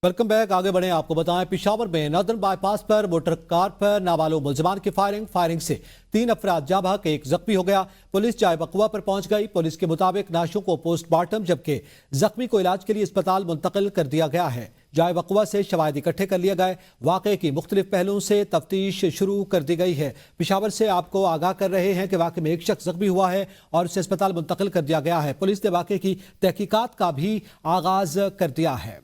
Welcome back. आगे बढ़े, आपको बताएं पिशावर में नॉर्दर्न बाईपास पर मोटर कार पर नाबालिग मुलजमान की फायरिंग से 3 अफराद जाँ बहक, 1 जख्मी हो गया। पुलिस जाए वक़वा पर पहुंच गई। पुलिस के मुताबिक नाशों को पोस्टमार्टम जबकि जख्मी को इलाज के लिए अस्पताल मुंतकिल कर दिया गया है। जाए वक़वा से शवाहिद इकट्ठे कर लिए गए। वाक़े की मुख्तलिफ पहलुओं से तफ्तीश शुरू कर दी गई है। पिशावर से आपको आगाह कर रहे हैं कि वाक़े में एक शख्स जख्मी हुआ है और उसे अस्पताल मुंतकिल कर दिया गया है। पुलिस ने वाक़े की तहकीकात का भी आगाज कर दिया है।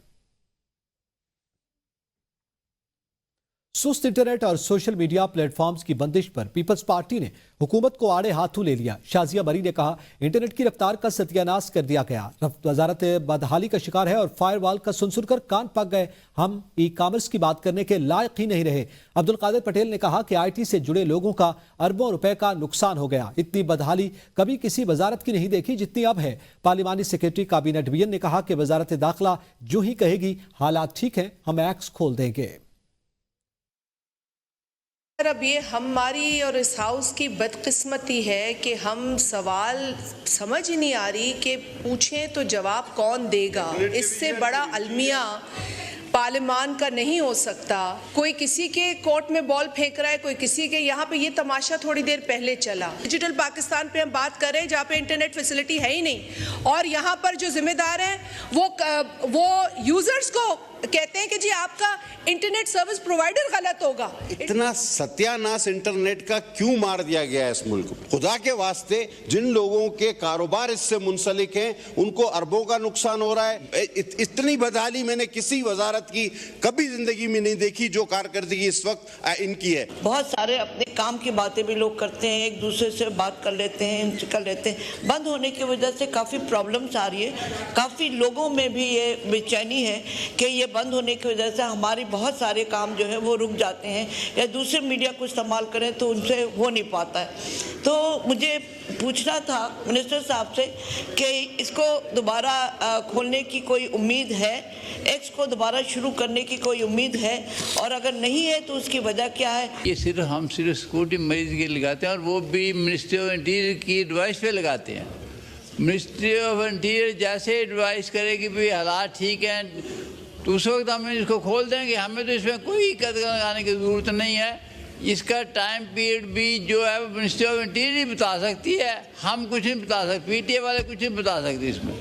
सुस्त इंटरनेट और सोशल मीडिया प्लेटफॉर्म्स की बंदिश पर पीपल्स पार्टी ने हुकूमत को आड़े हाथों ले लिया। शाजिया मरी ने कहा, इंटरनेट की रफ्तार का सत्यानाश कर दिया गया। वजारत बदहाली का शिकार है और फायरवॉल का सुनकर कान पक गए। हम ई कॉमर्स की बात करने के लायक ही नहीं रहे। अब्दुल कादिर पटेल ने कहा कि IT से जुड़े लोगों का अरबों रुपए का नुकसान हो गया। इतनी बदहाली कभी किसी वजारत की नहीं देखी जितनी अब है। पार्लिमानी सेक्रेटरी काबीना डिवीजन ने कहा कि वजारत दाखिला जो ही कहेगी हालात ठीक हैं, हम एक्स खोल देंगे। अब ये हमारी और इस हाउस की बदकिस्मती है कि हम सवाल समझ ही नहीं आ रही कि पूछें तो जवाब कौन देगा। इससे बड़ा अलमिया पार्लिमान का नहीं हो सकता। कोई किसी के कोर्ट में बॉल फेंक रहा है, कोई किसी के। यहाँ पे ये तमाशा थोड़ी देर पहले चला। डिजिटल पाकिस्तान पे हम बात कर रहे हैं जहाँ पे इंटरनेट फैसिलिटी है ही नहीं, और यहाँ पर जो जिम्मेदार हैं वो यूजर्स को कहते हैं कि जी आपका इंटरनेट सर्विस प्रोवाइडर गलत होगा। इतना सत्यानाश इंटरनेट का क्यों मार दिया गया है इस मुल्क में? खुदा के वास्ते जिन लोगों के कारोबार इससे मुंसलिक हैं उनको अरबों का नुकसान हो रहा है। इतनी बदहाली मैंने किसी वजारत की कभी जिंदगी में नहीं देखी जो कारकर्दगी इस वक्त इनकी है। बहुत सारे अपने काम की बातें भी लोग करते हैं, एक दूसरे से बात कर लेते हैं। बंद होने की वजह से काफ़ी प्रॉब्लम्स आ रही है। काफ़ी लोगों में भी ये बेचैनी है कि ये बंद होने की वजह से हमारी बहुत सारे काम जो है वो रुक जाते हैं, या दूसरे मीडिया को इस्तेमाल करें तो उनसे हो नहीं पाता है। तो मुझे पूछना था मिनिस्टर साहब से कि इसको दोबारा खोलने की कोई उम्मीद है, एक्स को दोबारा शुरू करने की कोई उम्मीद है, और अगर नहीं है तो उसकी वजह क्या है? ये हम सिर्फ सिक्योरिटी मरीज के लगाते हैं, और वो भी मिनिस्ट्री ऑफ इंटीरियर की एडवाइस पे लगाते हैं। मिनिस्ट्री ऑफ इंटीरियर जैसे एडवाइस करे कि भाई हालात ठीक हैं तो उस वक्त हम इसको खोल देंगे। हमें तो इसमें कोई कदम लगाने की ज़रूरत नहीं है। इसका टाइम पीरियड भी जो है मिनिस्ट्री ऑफ इंटीरियर बता सकती है, हम कुछ नहीं बता सकते, PTA वाले कुछ नहीं बता सकते इसमें।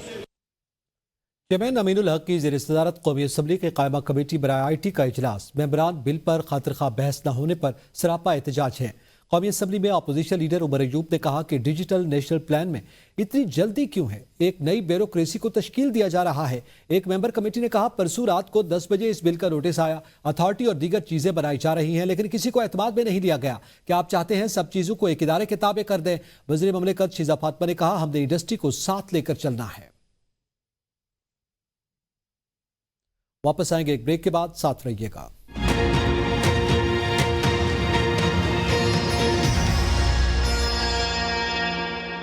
चेयरमैन अमीनुल हक की ज़ेर सदारत कौमी असम्बली के कायमा कमेटी बराए IT का इजलास। मेंबरान बिल पर खातिर खा बहस न होने पर सरापा एहतजाज है। कौमी असम्बली में अपोजिशन लीडर उमर अयूब ने कहा कि डिजिटल नेशनल प्लान में इतनी जल्दी क्यों है? एक नई ब्यूरोक्रेसी को तश्कील दिया जा रहा है। एक मेंबर कमेटी ने कहा, परसों रात को 10 बजे इस बिल का नोटिस आया। अथॉरिटी और दीगर चीजें बनाई जा रही हैं, लेकिन किसी को एतमाद में नहीं लिया गया। क्या आप चाहते हैं सब चीजों को एक इदारे के ताबे कर दें? वज़ीर ममलिकत शीजा फातिमा ने कहा, हमने इंडस्ट्री को साथ लेकर चलना है। वापस आएंगे एक ब्रेक के बाद, साथ रहिएगा।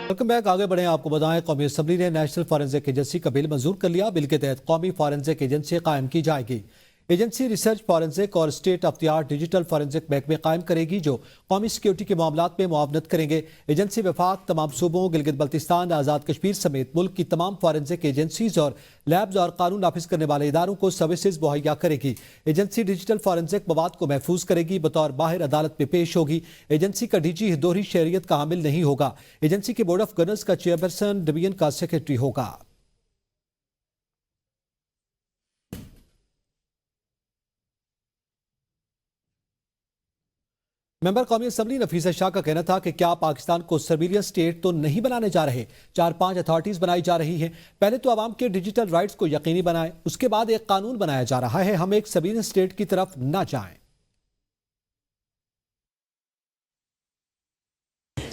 Welcome back. आगे बढ़े, आपको बताएं कौमी असम्बली ने नेशनल फॉरेंसिक एजेंसी का बिल मंजूर कर लिया। बिल के तहत कौमी फॉरेंसिक एजेंसी कायम की जाएगी। एजेंसी रिसर्च फॉरेंसिक और state of the art digital forensic महकमे कायम करेगी जो कौमी सिक्योरिटी के मामलात में मुआवनत करेंगे। एजेंसी वफाक, तमाम सूबों, गिलगित बल्तिस्तान, आज़ाद कश्मीर समेत मुल्क की तमाम फॉरेंसिक एजेंसीज और लैब्स और कानून नाफिज करने वाले इदारों को सर्विसेज मुहैया करेगी। एजेंसी डिजिटल फॉरेंसिक मवाद को महफूज करेगी, बतौर बाहर अदालत में पेश होगी। एजेंसी का DG दोहरी शहरियत का हामिल नहीं होगा। एजेंसी के बोर्ड ऑफ गवर्नर्स का चेयरपर्सन डिवीजन का सेक्रेटरी होगा। मेंबर कौमी असम्बली नफीसा शाह का कहना था कि क्या पाकिस्तान को सर्विलियंस स्टेट तो नहीं बनाने जा रहे, 4-5 अथॉरिटीज बनाई जा रही हैं। पहले तो आवाम के डिजिटल राइट्स को यकीनी बनाएं, उसके बाद एक कानून बनाया जा रहा है। हम एक सर्विलियंस स्टेट की तरफ ना जाएं।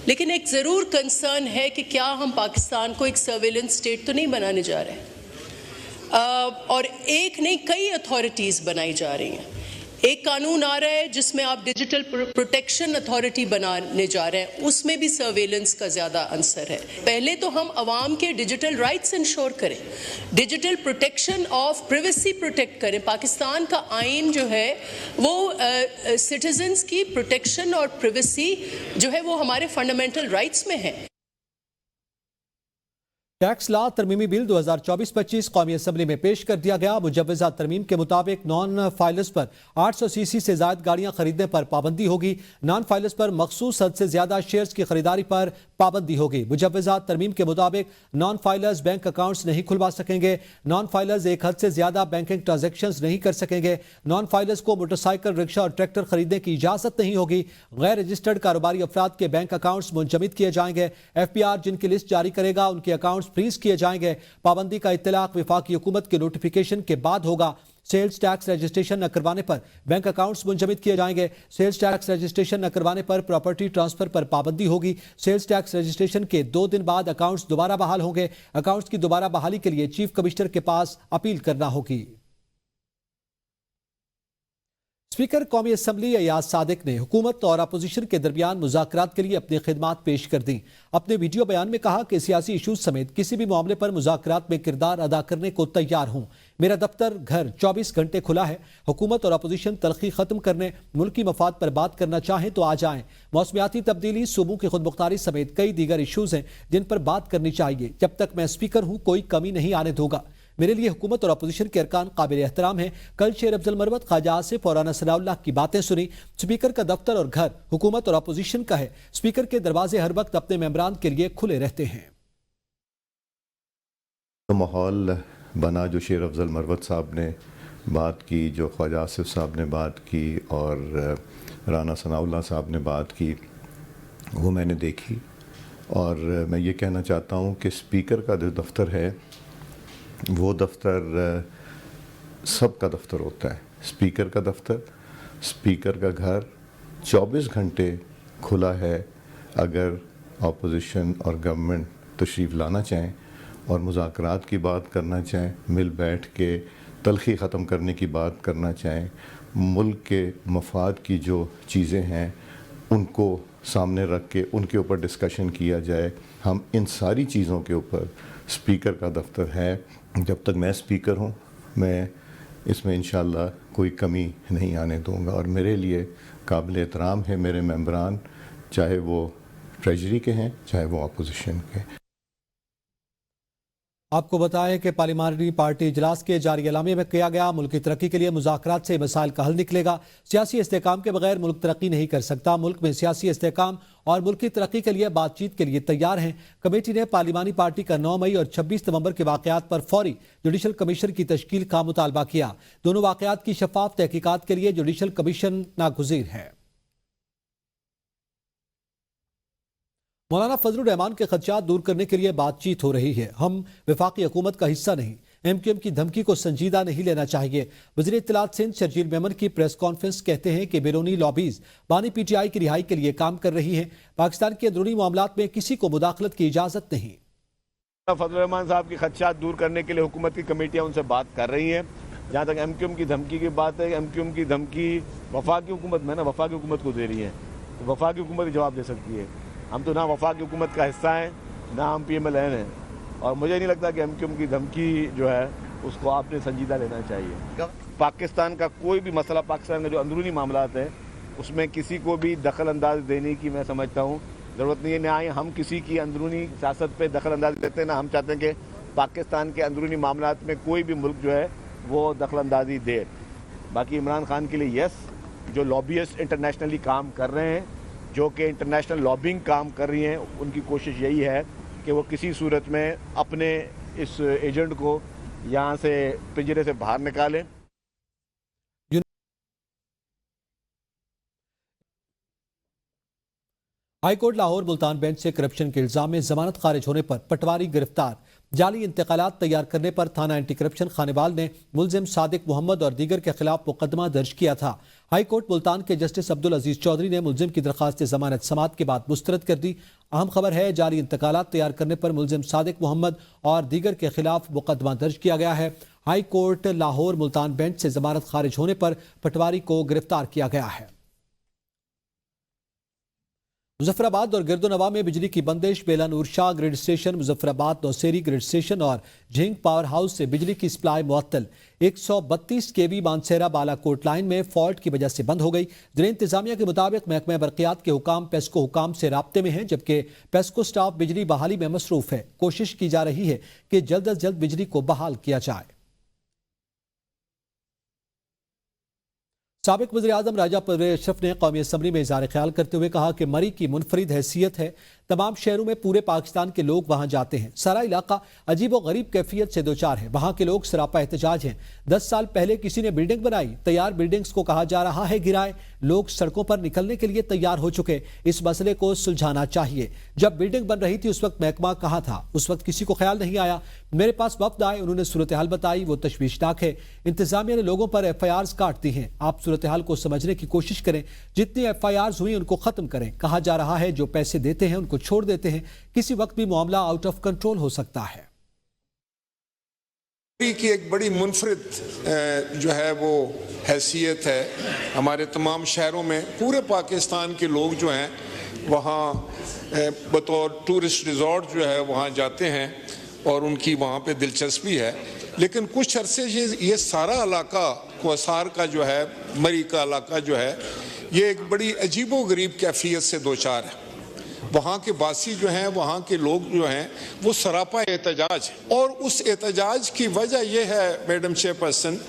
लेकिन एक जरूर कंसर्न है कि क्या हम पाकिस्तान को एक सर्विलेंस स्टेट तो नहीं बनाने जा रहे हैं। और एक नहीं, कई अथॉरिटीज बनाई जा रही हैं। एक कानून आ रहा है जिसमें आप डिजिटल प्रोटेक्शन अथॉरिटी बनाने जा रहे हैं, उसमें भी सर्वेलेंस का ज़्यादा आंसर है। पहले तो हम आवाम के डिजिटल राइट्स इंश्योर करें, digital protection of privacy protect करें। पाकिस्तान का आइन जो है वो सिटीजन्स की प्रोटेक्शन और प्राइवेसी जो है वो हमारे फंडामेंटल राइट्स में है। टैक्स लॉ तरमीमी बिल 2024-25 कौमी असम्बली में पेश कर दिया गया। मुजव्वजा तरमीम के मुताबिक नॉन फाइलर्स पर 800 सीसी से ज्यादा गाड़ियां खरीदने पर पाबंदी होगी। नॉन फाइलर्स पर मखसूस हद से ज्यादा शेयर्स की खरीदारी पर पाबंदी होगी। मुजव्वजा तरमीम के मुताबिक नॉन फाइलर्स बैंक अकाउंट्स नहीं खुलवा सकेंगे। नॉन फाइलर्स एक हद से ज्यादा बैंकिंग ट्रांजैक्शंस नहीं कर सकेंगे। नॉन फाइलर्स को मोटरसाइकिल, रिक्शा और ट्रैक्टर खरीदने की इजाजत नहीं होगी। गैर रजिस्टर्ड कारोबारी अफराद के बैंक अकाउंट्स मुंजमद किए जाएंगे। FPR जिनकी लिस्ट जारी करेगा उनके अकाउंट्स फ्रीज किए जाएंगे। पाबंदी का इत्तलाक वफाकी हुकूमत के नोटिफिकेशन के बाद होगा। सेल्स टैक्स रजिस्ट्रेशन न करवाने पर बैंक अकाउंट्स मुंजमद किए जाएंगे। सेल्स टैक्स रजिस्ट्रेशन न करवाने पर प्रॉपर्टी ट्रांसफर पर पाबंदी होगी। सेल्स टैक्स रजिस्ट्रेशन के 2 दिन बाद अकाउंट्स दोबारा बहाल होंगे। अकाउंट्स की दोबारा बहाली के लिए चीफ कमिश्नर के पास अपील करना होगी। स्पीकर कौमी असम्बली अयाज सादिक ने हुकूमत और अपोजिशन के दरमियान मुज़ाकरात के लिए अपनी खिदमात पेश कर दी। अपने वीडियो बयान में कहा कि सियासी इशूज समेत किसी भी मामले पर मुज़ाकरात में किरदार अदा करने को तैयार हूँ। मेरा दफ्तर घर 24 घंटे खुला है। हुकूमत और अपोजिशन तलखी खत्म करने, मुल्की मफाद पर बात करना चाहें तो आ जाएं। मौसमियाती तब्दीली, सूबों की खुदमुख्तारी समेत कई दीगर इशूज हैं जिन पर बात करनी चाहिए। जब तक मैं स्पीकर हूँ कोई कमी नहीं आने दूंगा। मेरे लिए हुकूमत और अपोजिशन के अरकान काबिल एहतराम हैं। कल शेर अफजल मरवत, ख्वाजा आसिफ और राना सनाउल्लाह की बातें सुनी। स्पीकर का दफ्तर और घर हुकूमत और अपोजिशन का है। स्पीकर के दरवाजे हर वक्त अपने मेंबरान के लिए खुले रहते हैं। तो माहौल बना जो शेर अफजल मरवत साहब ने बात की, जो ख्वाजा आसिफ साहब ने बात की और राना सनाउल्लाह साहब ने बात की, वो मैंने देखी। और मैं ये कहना चाहता हूँ कि स्पीकर का जो दफ्तर है वो दफ्तर सबका दफ्तर होता है। स्पीकर का दफ्तर, स्पीकर का घर 24 घंटे खुला है। अगर अपोजिशन और गवर्नमेंट तशरीफ़ लाना चाहें और मुज़ाकरात की बात करना चाहें, मिल बैठ के तलखी ख़त्म करने की बात करना चाहें, मुल्क के मफाद की जो चीज़ें हैं उनको सामने रख के उनके ऊपर डिस्कशन किया जाए, हम इन सारी चीज़ों के ऊपर स्पीकर का दफ्तर है। जब तक मैं स्पीकर हूँ मैं इसमें इंशाअल्लाह कोई कमी नहीं आने दूँगा। और मेरे लिए काबिल एहतराम है मेरे मेंबरान, चाहे वो ट्रेजरी के हैं चाहे वो अपोजिशन के। आपको बताएं कि पार्लिमानी पार्टी इजलास के जारी एलामे में किया गया मुल्क की तरक्की के लिए मुज़ाकरात से मसाइल का हल निकलेगा। सियासी इस्तेहकाम के बगैर मुल्क तरक्की नहीं कर सकता। मुल्क में सियासी इस्तेहकाम और मुल्क की तरक्की के लिए बातचीत के लिए तैयार हैं। कमेटी ने पार्लिमानी पार्टी का 9 मई और 26 नवंबर के वाक़यात पर फौरी जुडिशल कमीशन की तश्कील का मुतालबा किया। दोनों वाक़यात की शफाफ तहकीकात के लिए जुडिशल कमीशन नागुज़ीर है। मौलाना फजलुर रहमान के खदशात दूर करने के लिए बातचीत हो रही है। हम वफाकी हुकूमत का हिस्सा नहीं। MQM की धमकी को संजीदा नहीं लेना चाहिए। वज़ीर इत्तलात सिंध शर्जील मेमन की प्रेस कॉन्फ्रेंस कहते हैं कि बैरूनी लॉबीज बानी PTI की रिहाई के लिए काम कर रही हैं। पाकिस्तान के अंदरूनी मामलात में किसी को मुदाखलत की इजाज़त नहीं। फजलुर रहमान साहब के खदशात दूर करने के लिए हुकूमत की कमेटियाँ उनसे बात कर रही हैं। जहाँ तक MQM की धमकी की बात है, MQM की धमकी वफाकी हुकूमत में ना वफाकी हुकूमत को दे रही है, तो वफाकी हुकूमत ही जवाब दे सकती है। हम तो ना वफाकी हुकूमत का हिस्सा हैं ना हम PMLN हैं, और मुझे नहीं लगता कि MQM की धमकी जो है उसको आपने संजीदा लेना चाहिए। पाकिस्तान का कोई भी मसला, पाकिस्तान का जो अंदरूनी मामलात हैं उसमें किसी को भी दखल अंदाज देने की मैं समझता हूँ ज़रूरत नहीं है। ना ही हम किसी की अंदरूनी सियासत पे दखल अंदाज देते हैं, ना हम चाहते हैं कि पाकिस्तान के अंदरूनी मामलात में कोई भी मुल्क जो है वो दखल अंदाजी दे। बाकी इमरान खान के लिए यस, जो लॉबियस्ट इंटरनेशनली काम कर रहे हैं, जो कि इंटरनेशनल लॉबिंग काम कर रही हैं, उनकी कोशिश यही है कि वो किसी सूरत में अपने इस एजेंट को यहाँ से पिंजरे से बाहर निकालें। हाईकोर्ट लाहौर मुल्तान बेंच से करप्शन के इल्जाम में जमानत खारिज होने पर पटवारी गिरफ्तार। जाली इंतकालात तैयार करने पर थाना एंटी करप्शन खानेवाल ने मुलजिम सादिक मोहम्मद और दीगर के खिलाफ मुकदमा दर्ज किया था। हाईकोर्ट मुल्तान के जस्टिस अब्दुल अजीज चौधरी ने मुलजिम की दरखास्त जमानत समात के बाद मुस्तरद कर दी। अहम खबर है, जाली इंतकालात तैयार करने पर मुलजिम सादिक मोहम्मद और दीगर के खिलाफ मुकदमा दर्ज किया गया है। हाईकोर्ट लाहौर मुल्तान बेंच से जमानत खारिज होने पर पटवारी को गिरफ्तार किया गया है। मुजफ्फराबाद और गिरदोनवा में बिजली की बंदिश। बेला नूर शाह ग्रिड स्टेशन, मुजफ्फराबाद नौसेरी ग्रिड स्टेशन और झिंग पावर हाउस से बिजली की सप्लाई मुअत्तल। 132 केवी मानसेरा बालाकोट लाइन में फॉल्ट की वजह से बंद हो गई। जिले इंतजामिया के मुताबिक महकमा बरकियात के हुकाम पेस्को हुकाम से राब्ते में हैं, जबकि पेस्को स्टाफ बिजली बहाली में मसरूफ है। कोशिश की जा रही है कि जल्द अज जल्द बिजली को बहाल किया जाए। साबिक वज़ीर-ए-आज़म राजा परवेज़ अशरफ ने कौमी असम्बली में इज़हार ख्याल करते हुए कहा कि मरी की मुनफरिद हैसियत है। तमाम शहरों में पूरे पाकिस्तान के लोग वहां जाते हैं। सारा इलाका अजीब व गरीब कैफियत से दोचार है। वहां के लोग सरापा एहतजाज हैं। 10 साल पहले किसी ने बिल्डिंग बनाई, तैयार बिल्डिंग्स को कहा जा रहा है गिराए। लोग सड़कों पर निकलने के लिए तैयार हो चुके। इस मसले को सुलझाना चाहिए। जब बिल्डिंग बन रही थी उस वक्त महकमा कहाँ था? उस वक्त किसी को ख्याल नहीं आया। मेरे पास वफ्द आए, उन्होंने सूरत हाल बताई, वो तशवीशनाक है। इंतजामिया ने लोगों पर FIRs काट दी हैं। आप सूरत हाल को समझने की कोशिश करें। जितनी FIRs हुई उनको खत्म करें। कहा जा रहा है जो पैसे देते हैं उनको छोड़ देते हैं। किसी वक्त भी मामला आउट ऑफ कंट्रोल हो सकता है। की एक बड़ी मुनफरिद जो है वो हैसियत है हमारे तमाम शहरों में। पूरे पाकिस्तान के लोग जो हैं वहाँ बतौर टूरिस्ट रिजॉर्ट जो है वहाँ जाते हैं और उनकी वहाँ पे दिलचस्पी है। लेकिन कुछ अरसे से ये सारा इलाका कोसार का जो है, मरी का इलाका जो है, ये एक बड़ी अजीबो गरीब कैफियत से दोचार है। वहाँ के वासी जो हैं, वहाँ के लोग जो हैं, वो सरापा एहतजाज है। और उस एहतजाज की वजह यह है मैडम चेयरपर्सन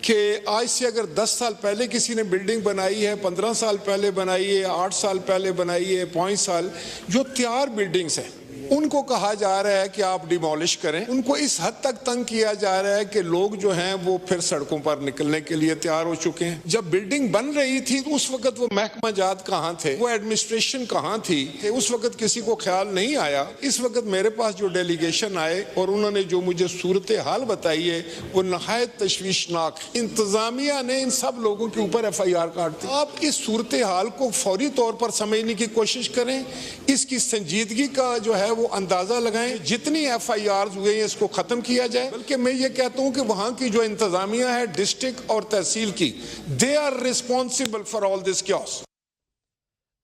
कि आज से अगर 10 साल पहले किसी ने बिल्डिंग बनाई है, 15 साल पहले बनाई है, 8 साल पहले बनाई है, 5 साल, जो तैयार बिल्डिंग्स हैं उनको कहा जा रहा है कि आप डिमोलिश करें। उनको इस हद तक तंग किया जा रहा है कि लोग जो हैं वो फिर सड़कों पर निकलने के लिए तैयार हो चुके हैं। जब बिल्डिंग बन रही थी तो उस वक्त वो महकमा जात कहाँ थे, वो एडमिनिस्ट्रेशन कहाँ थी, उस वक्त किसी को ख्याल नहीं आया। इस वक्त मेरे पास जो डेलीगेशन आए और उन्होंने जो मुझे सूरत हाल बताई है वो नहायत तशवीशनाक। इंतजामिया ने इन सब लोगों के ऊपर FIR काट दी। आप इस सूरत हाल को फौरी तौर पर समझने की कोशिश करें, इसकी संजीदगी का जो है वो अंदाजा लगाएं। जितनी FIRs हुए हैं इसको खत्म किया जाए। बल्कि मैं ये कहता हूं कि वहां की जो इंतजामिया है डिस्ट्रिक्ट और तहसील की, they are responsible for all this chaos.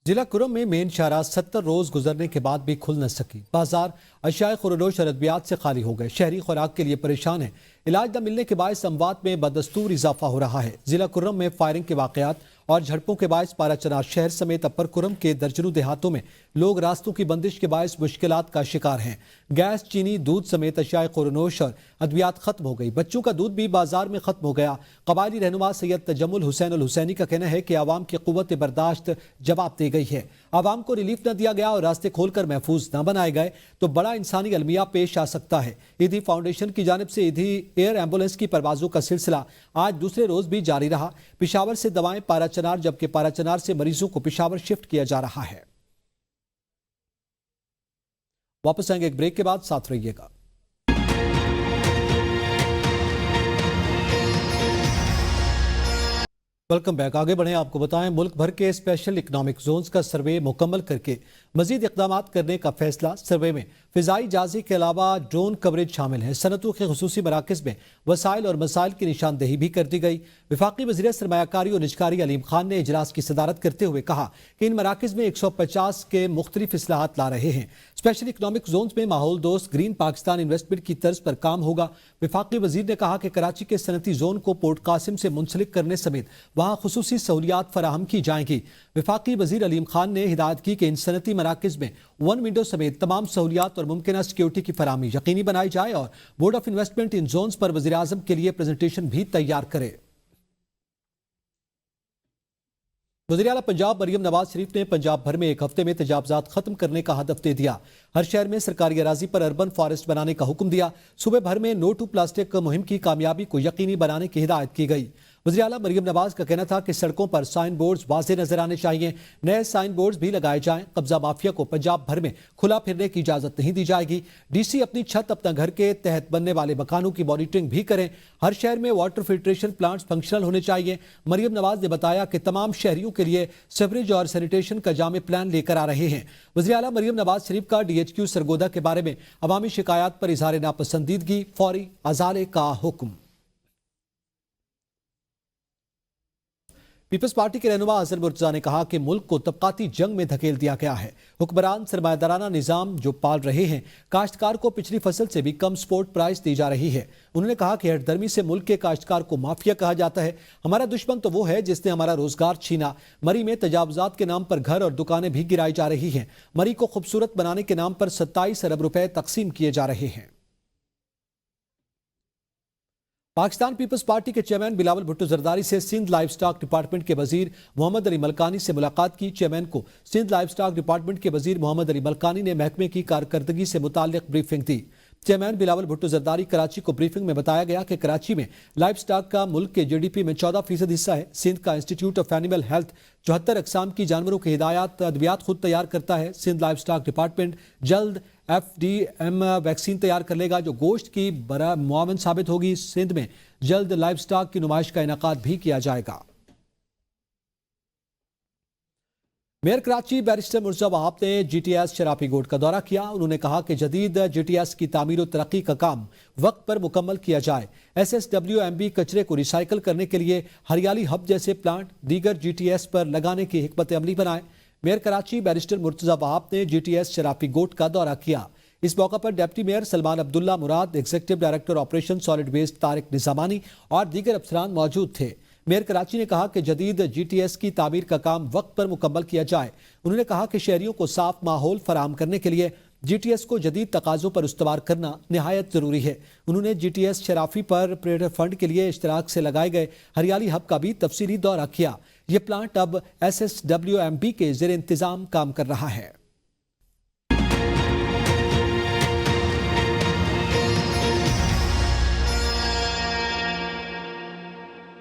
जिला कुरम में मेन शाहराह 70 रोज गुजरने के बाद भी खुल न सकी। बाजार अशियाए खुरदोश और अद्वियात से खाली हो गए। शहरी खुराक के लिए परेशान है। इलाज न मिलने के बायस अमवात में बदस्तूर इजाफा हो रहा है। जिला कुर्रम में फायरिंग के वाकयात और झड़पों के बायस पाराचनार शहर समेत अपर कुर्रम के दर्जनों देहातों में लोग रास्तों की बंदिश के बायस मुश्किलात का शिकार हैं। गैस, चीनी, दूध समेत अशियाए खुरनोश और अद्वियात खत्म हो गई। बच्चों का दूध भी बाजार में खत्म हो गया। कबायली रहनुमा सैयद तजम्मुल हुसैन अल हुसैनी का कहना है कि आवाम की कुव्वत बर्दाश्त जवाब दे गई है। आवाम को रिलीफ न दिया गया और रास्ते खोलकर महफूज न बनाए गए तो बड़ा इंसानी अलमिया पेश आ सकता है। ईदी फाउंडेशन की जानिब से ईदी एयर एम्बुलेंस की परवाजों का सिलसिला आज दूसरे रोज भी जारी रहा। पिशावर से दवाएं पाराचनार, जबकि पाराचनार से मरीजों को पिशावर शिफ्ट किया जा रहा है। वापस आएंगे एक ब्रेक के बाद, साथ रहिएगा। Welcome back. आगे बढ़े, आपको बताएं मुल्क भर के स्पेशल इकनॉमिक जोन्स का सर्वे मुकम्मल करके मजीद इकदाम करने का फैसला। सर्वे में फिजाई जाजी के अलावा ड्रोन कवरेज शामिल है। सनतों के खुसूसी मराकज़ में वसाइल और मसाइल की निशानदेही भी कर दी गई। वफाकी वज़ीर सरमायाकारी और निजकारी अलीम खान ने इजलास की सदारत करते हुए कहा कि इन मराकज़ में 150 के मुख्तलिफ इस्लाहात ला रहे हैं। स्पेशल इकनॉमिक जोन्स में माहौल दोस्त ग्रीन पाकिस्तान इन्वेस्टमेंट की तर्ज पर काम होगा। वफाकी वज़ीर ने कहा कि कराची के सनती जोन को पोर्ट कासिम से मुंसलिक करने समेत वहाँ खुसूसी सहूलियात फराहम की जाएंगी। वफाकी वज़ीर अलीम खान ने हिदायत की कि इन सनती मराकज़ में वन विंडो समेत तमाम सहूलियात और मुमकिन सिक्योरिटी की फराहमी यकीनी बनाई जाए और board of investment in zones पर वज़ीर आज़म के लिए प्रेजेंटेशन भी तैयार करे। वज़ीर आला पंजाब मरियम नवाज शरीफ ने पंजाब भर में एक हफ्ते में तजावजात खत्म करने का हदफ दे दिया। हर शहर में सरकारी अराजी पर अर्बन फॉरेस्ट बनाने का हुक्म दिया। सूबे भर में नो टू प्लास्टिक मुहिम की कामयाबी को यकीनी बनाने की हिदायत की गई। वज़ीर आला मरियम नवाज का कहना था कि सड़कों पर साइन बोर्ड्स वाज़े नजर आने चाहिए। नए साइन बोर्ड्स भी लगाए जाएं। कब्जा माफिया को पंजाब भर में खुला फिरने की इजाजत नहीं दी जाएगी। DC अपनी छत अपना घर के तहत बनने वाले मकानों की मॉनिटरिंग भी करें। हर शहर में वाटर फिल्ट्रेशन प्लांट्स फंक्शनल होने चाहिए। मरियम नवाज ने बताया कि तमाम शहरियों के लिए सीवरेज और सैनिटेशन का जामे प्लान लेकर आ रहे हैं। वज़ीर आला मरियम नवाज शरीफ का DHQ सरगोदा के बारे में अवामी शिकायत पर इजहार नापसंदीदगी, फौरी अजाले का हुक्म। پیپلز پارٹی کے رہنما اظہر مرتضیٰ نے کہا کہ ملک کو طبقاتی جنگ میں دھکیل دیا گیا ہے. حکمران سرمایہ نظام جو پال رہے ہیں، کاشتکار کو پچھلی فصل سے بھی کم سپورٹ پرائس دی جا رہی ہے. انہوں نے کہا کہ ہٹ درمی سے ملک کے کاشتکار کو مافیا کہا جاتا ہے. ہمارا دشمن تو وہ ہے جس نے ہمارا روزگار چھینا. مری میں تجاوزات کے نام پر گھر اور دکانیں بھی گرائی جا رہی ہیں. مری کو خوبصورت بنانے کے نام پر 27 ارب روپے تقسیم کیے جا رہے ہیں. پاکستان پیپلز پارٹی کے چیئرمین بلاول بھٹو زرداری سے سندھ لائف سٹاک ڈپارٹمنٹ کے وزیر محمد علی ملکانی سے ملاقات کی. چیئرمین کو سندھ لائف سٹاک ڈپارٹمنٹ کے وزیر محمد علی ملکانی نے محکمے کی کارکردگی سے متعلق بریفنگ دی. چیئرمین بلاول بھٹو زرداری کراچی کو بریفنگ میں بتایا گیا کہ کراچی میں لائف سٹاک کا ملک کے جی ڈی پی میں 14% حصہ ہے. سندھ کا انسٹیٹیوٹ آف اینیمل ہیلتھ 74 اقسام کی جانوروں کی ادویات خود تیار کرتا ہے. سندھ لائف سٹاک ڈپارٹمنٹ جلد FDM ویکسین تیار کر لے گا جو گوشت کی معاون ثابت ہوگی. سندھ میں جلد لائف سٹاک کی نمائش کا انعقاد بھی کیا جائے گا. میئر کراچی بیرسٹر مرزا وہاب نے GTS شرافی گوٹ کا دورہ کیا. انہوں نے کہا کہ جدید GTS کی تعمیر و ترقی کا کام وقت پر مکمل کیا جائے. SSWMB کچرے کو ریسائیکل کرنے کے لیے ہریالی ہب جیسے پلانٹ دیگر GTS پر لگانے کی حکمت عملی بنائے. میئر کراچی بیرسٹر مرتضیٰ وہاب نے GTS شرافی گوٹ کا دورہ کیا. اس موقع پر deputy mayor Salman Abdullah Murad, executive director operation solid waste Tariq Nizamani اور دیگر افسران موجود تھے. میئر کراچی نے کہا کہ جدید GTS کی تعمیر کا کام وقت پر مکمل کیا جائے. انہوں نے کہا کہ شہریوں کو صاف ماحول فراہم کرنے کے لیے GTS کو جدید تقاضوں پر استوار کرنا نہایت ضروری ہے. انہوں نے GTS شرافی پر پریڈر فنڈ کے لیے اشتراک سے لگائے گئے ہریالی ہب کا بھی تفصیلی دورہ کیا. یہ پلانٹ اب SSWMB کے زیر انتظام کام کر رہا ہے.